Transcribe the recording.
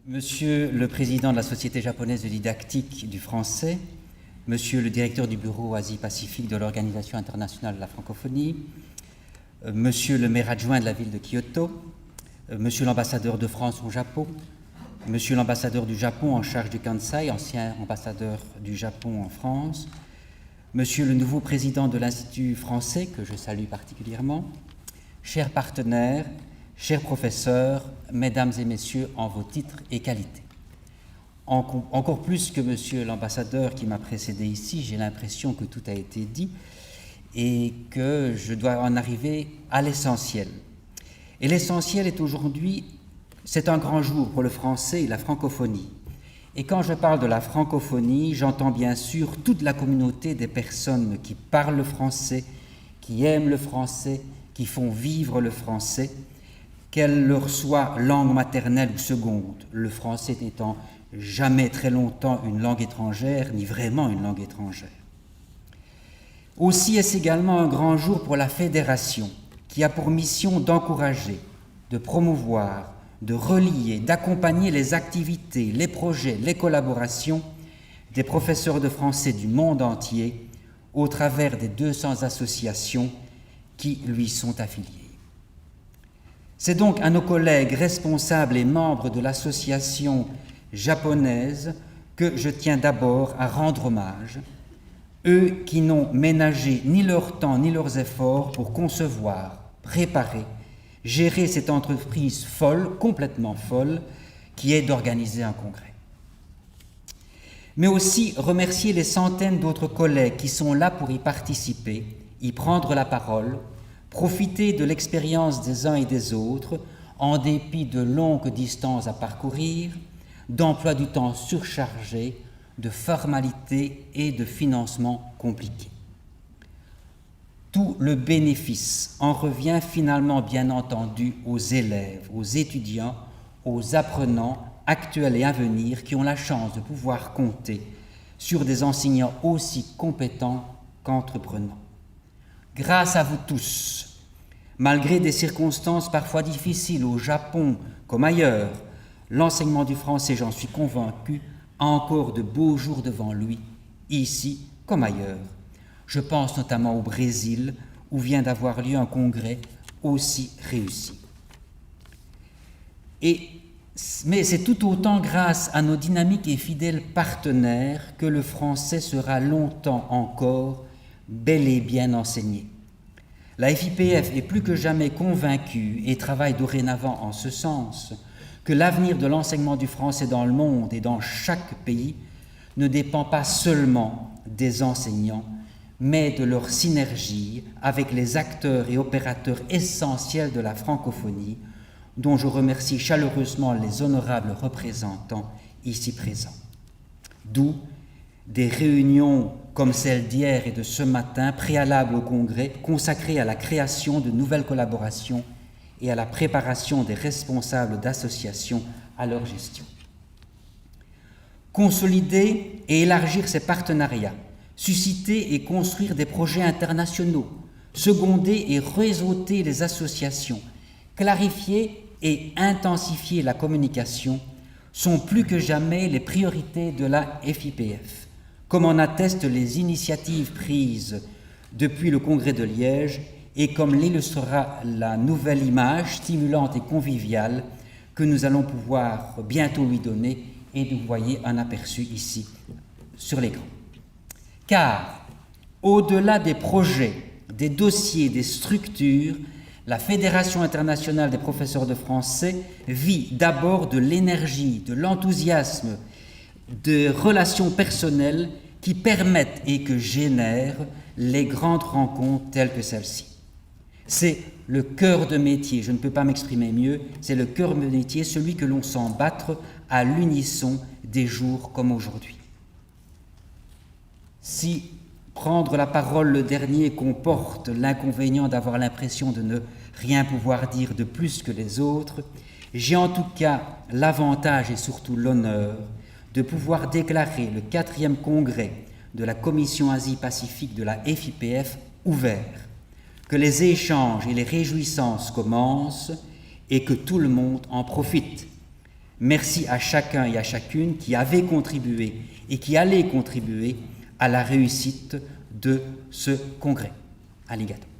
Monsieur le Président de la Société japonaise de didactique du français, Monsieur le Directeur du Bureau Asie-Pacifique de l'Organisation internationale de la francophonie, Monsieur le maire adjoint de la ville de Kyoto, Monsieur l'ambassadeur de France au Japon, Monsieur l'ambassadeur du Japon en charge du Kansai, ancien ambassadeur du Japon en France, Monsieur le nouveau président de l'Institut français, que je salue particulièrement, chers partenaires, chers professeurs, mesdames et messieurs, en vos titres et qualités. Encore plus que monsieur l'ambassadeur qui m'a précédé ici, j'ai l'impression que tout a été dit et que je dois en arriver à l'essentiel. Et l'essentiel est aujourd'hui, c'est un grand jour pour le français et la francophonie. Et quand je parle de la francophonie, j'entends bien sûr toute la communauté des personnes qui parlent le français, qui aiment le français, qui font vivre le français, qu'elle leur soit langue maternelle ou seconde, le français n'étant jamais très longtemps une langue étrangère, ni vraiment une langue étrangère. Aussi est-ce également un grand jour pour la Fédération, qui a pour mission d'encourager, de promouvoir, de relier, d'accompagner les activités, les projets, les collaborations des professeurs de français du monde entier au travers des 200 associations qui lui sont affiliées. C'est donc à nos collègues responsables et membres de l'association japonaise que je tiens d'abord à rendre hommage, eux qui n'ont ménagé ni leur temps ni leurs efforts pour concevoir, préparer, gérer cette entreprise folle, complètement folle, qui est d'organiser un congrès. Mais aussi remercier les centaines d'autres collègues qui sont là pour y participer, y prendre la parole, profiter de l'expérience des uns et des autres, en dépit de longues distances à parcourir, d'emplois du temps surchargés, de formalités et de financements compliqués. Tout le bénéfice en revient finalement bien entendu aux élèves, aux étudiants, aux apprenants actuels et à venir qui ont la chance de pouvoir compter sur des enseignants aussi compétents qu'entreprenants. Grâce à vous tous, malgré des circonstances parfois difficiles au Japon comme ailleurs, l'enseignement du français, j'en suis convaincu, a encore de beaux jours devant lui, ici comme ailleurs. Je pense notamment au Brésil, où vient d'avoir lieu un congrès aussi réussi. Mais c'est tout autant grâce à nos dynamiques et fidèles partenaires que le français sera longtemps encore bel et bien enseigné. La FIPF est plus que jamais convaincue et travaille dorénavant en ce sens que l'avenir de l'enseignement du français dans le monde et dans chaque pays ne dépend pas seulement des enseignants, mais de leur synergie avec les acteurs et opérateurs essentiels de la francophonie, dont je remercie chaleureusement les honorables représentants ici présents. D'où des réunions comme celle d'hier et de ce matin, préalables au congrès, consacrées à la création de nouvelles collaborations et à la préparation des responsables d'associations à leur gestion. Consolider et élargir ces partenariats, susciter et construire des projets internationaux, seconder et réseauter les associations, clarifier et intensifier la communication sont plus que jamais les priorités de la FIPF, comme en attestent les initiatives prises depuis le congrès de Liège et comme l'illustrera la nouvelle image stimulante et conviviale que nous allons pouvoir bientôt lui donner et vous voyez un aperçu ici sur l'écran. Car, au-delà des projets, des dossiers, des structures, la Fédération internationale des professeurs de français vit d'abord de l'énergie, de l'enthousiasme, de relations personnelles qui permettent et que génèrent les grandes rencontres telles que celle-ci. C'est le cœur de métier, je ne peux pas m'exprimer mieux, c'est le cœur de métier, celui que l'on sent battre à l'unisson des jours comme aujourd'hui. Si prendre la parole le dernier comporte l'inconvénient d'avoir l'impression de ne rien pouvoir dire de plus que les autres, j'ai en tout cas l'avantage et surtout l'honneur de pouvoir déclarer le 4e congrès de la Commission Asie-Pacifique de la FIPF ouvert, que les échanges et les réjouissances commencent et que tout le monde en profite. Merci à chacun et à chacune qui avait contribué et qui allait contribuer à la réussite de ce congrès. Arigato.